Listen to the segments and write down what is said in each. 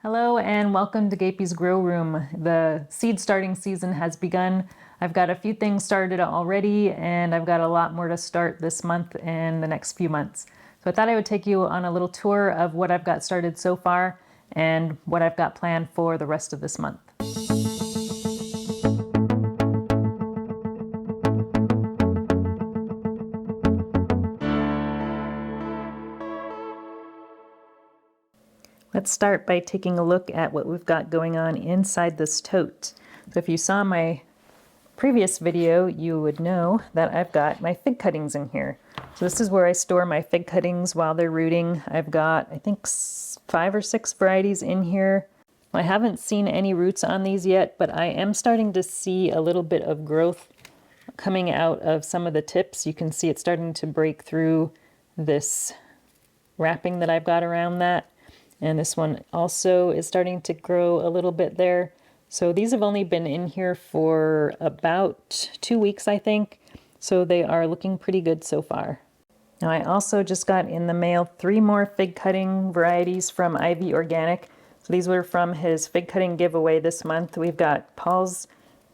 Hello and welcome to Gapeys Grow Room. The seed starting season has begun. I've got a few things started already and I've got a lot more to start this month and the next few months. So I thought I would take you on a little tour of what I've got started so far and what I've got planned for the rest of this month. Let's start by taking a look at what we've got going on inside this tote. So if you saw my previous video, you would know that I've got my fig cuttings in here. So this is where I store my fig cuttings while they're rooting. I've got, I think, 5 or 6 varieties in here. I haven't seen any roots on these yet, but I am starting to see a little bit of growth coming out of some of the tips. You can see it's starting to break through this wrapping that I've got around that. And this one also is starting to grow a little bit there. So these have only been in here for about 2 weeks, I think. So they are looking pretty good so far. Now I also just got in the mail 3 more fig cutting varieties from Ivy Organic. So these were from his fig cutting giveaway this month. We've got Paul's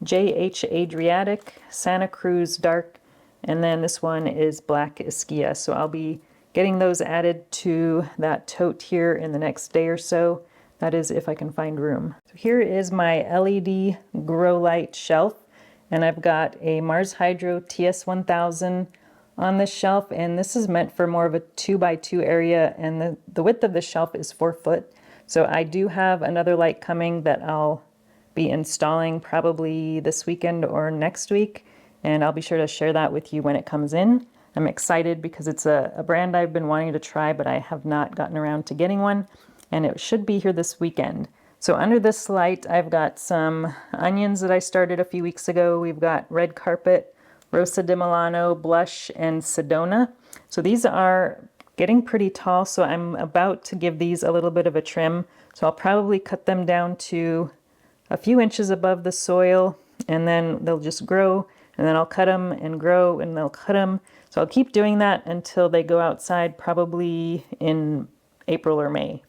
JH Adriatic, Santa Cruz Dark, and then this one is Black Ischia. So I'll be getting those added to that tote here in the next day or so. That is if I can find room. So here is my LED grow light shelf, and I've got a Mars Hydro TS1000 on this shelf, and this is meant for more of a 2x2 area, and the width of the shelf is 4 foot. So I do have another light coming that I'll be installing probably this weekend or next week, and I'll be sure to share that with you when it comes in. I'm excited because it's a brand I've been wanting to try, but I have not gotten around to getting one, and it should be here this weekend. So under this light, I've got some onions that I started a few weeks ago. We've got Red Carpet, Rosa di Milano, Blush, and Sedona. So these are getting pretty tall, so I'm about to give these a little bit of a trim. So I'll probably cut them down to a few inches above the soil, and then they'll just grow, and then I'll cut them and grow, and they'll cut them. So I'll keep doing that until they go outside, probably in April or May.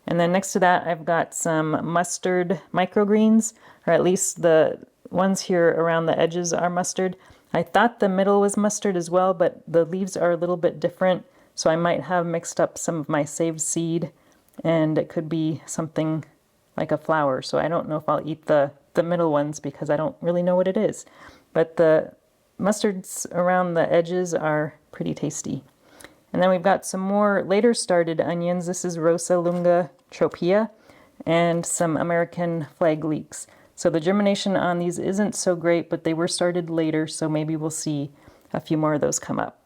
And then next to that, I've got some mustard microgreens, or at least the ones here around the edges are mustard. I thought the middle was mustard as well, but the leaves are a little bit different, so I might have mixed up some of my saved seed, and it could be something like a flower. So I don't know if I'll eat the middle ones because I don't really know what it is. But the mustards around the edges are pretty tasty. And then we've got some more later started onions. This is Rosa Lunga Tropea and some American flag leeks. So the germination on these isn't so great, but they were started later, so maybe we'll see a few more of those come up.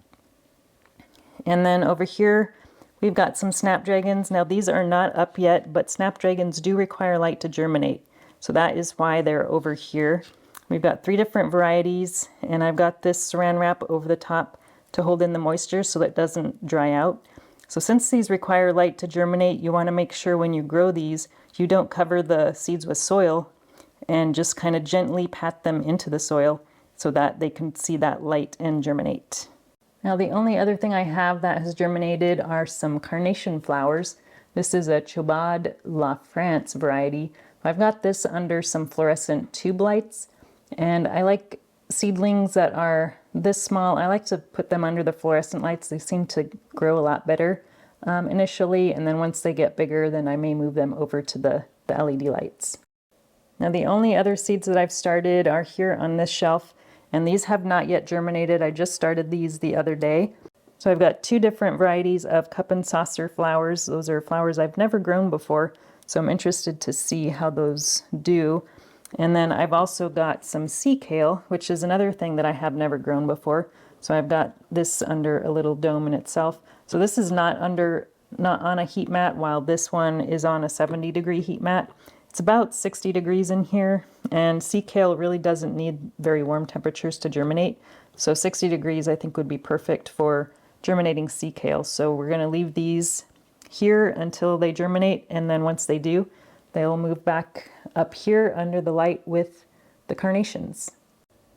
And then over here, we've got some snapdragons. Now these are not up yet, but snapdragons do require light to germinate. So that is why they're over here. We've got 3 different varieties, and I've got this saran wrap over the top to hold in the moisture so that it doesn't dry out. So since these require light to germinate, you want to make sure when you grow these, you don't cover the seeds with soil and just kind of gently pat them into the soil so that they can see that light and germinate. Now the only other thing I have that has germinated are some carnation flowers. This is a Chobad La France variety. I've got this under some fluorescent tube lights. And I like seedlings that are this small. I like to put them under the fluorescent lights. They seem to grow a lot better initially, and then once they get bigger, then I may move them over to the LED lights. Now the only other seeds that I've started are here on this shelf, and these have not yet germinated. I just started these the other day. So I've got 2 different varieties of cup and saucer flowers. Those are flowers I've never grown before, so I'm interested to see how those do. And then I've also got some sea kale, which is another thing that I have never grown before. So I've got this under a little dome in itself. So this is not on a heat mat, while this one is on a 70-degree heat mat. It's about 60 degrees in here, and sea kale really doesn't need very warm temperatures to germinate. So 60 degrees I think would be perfect for germinating sea kale. So we're going to leave these here until they germinate, and then once they do, they'll move back up here under the light with the carnations.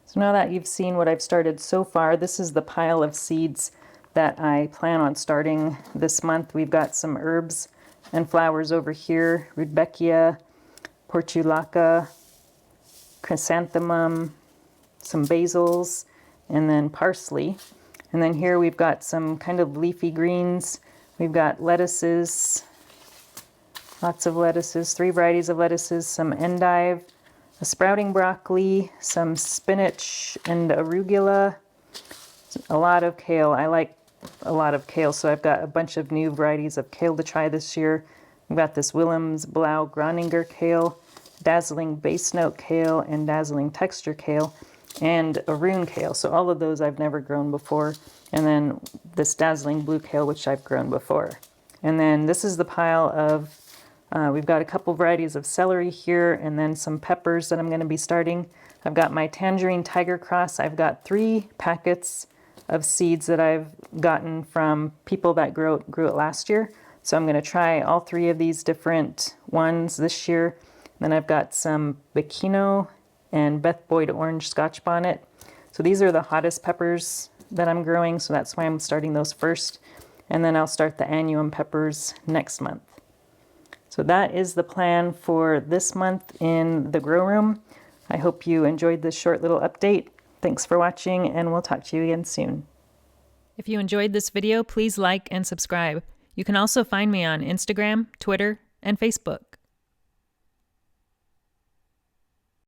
So now that you've seen what I've started so far, this is the pile of seeds that I plan on starting this month. We've got some herbs And flowers over here, Rudbeckia, Portulaca, Chrysanthemum, some basils, and then parsley. And then here we've got some kind of leafy greens. We've got lettuces, lots of lettuces, 3 varieties of lettuces, some endive, a sprouting broccoli, some spinach and arugula, a lot of kale. I like a lot of kale, so I've got a bunch of new varieties of kale to try this year. We've got this Willems Blau Groninger kale, dazzling base note kale, and dazzling texture kale, and a rune kale. So all of those I've never grown before. And then this dazzling blue kale, which I've grown before. And then this is the pile of, we've got a couple varieties of celery here, and then some peppers that I'm going to be starting. I've got my tangerine tiger cross. I've got 3 packets of seeds that I've gotten from people that grew it last year. So I'm going to try all 3 of these different ones this year. Then I've got some Bikino and Beth Boyd orange scotch bonnet. So these are the hottest peppers that I'm growing, so that's why I'm starting those first. And then I'll start the annuum peppers next month. So that is the plan for this month in the grow room. I hope you enjoyed this short little update. Thanks for watching, and we'll talk to you again soon. If you enjoyed this video, please like and subscribe. You can also find me on Instagram, Twitter, and Facebook.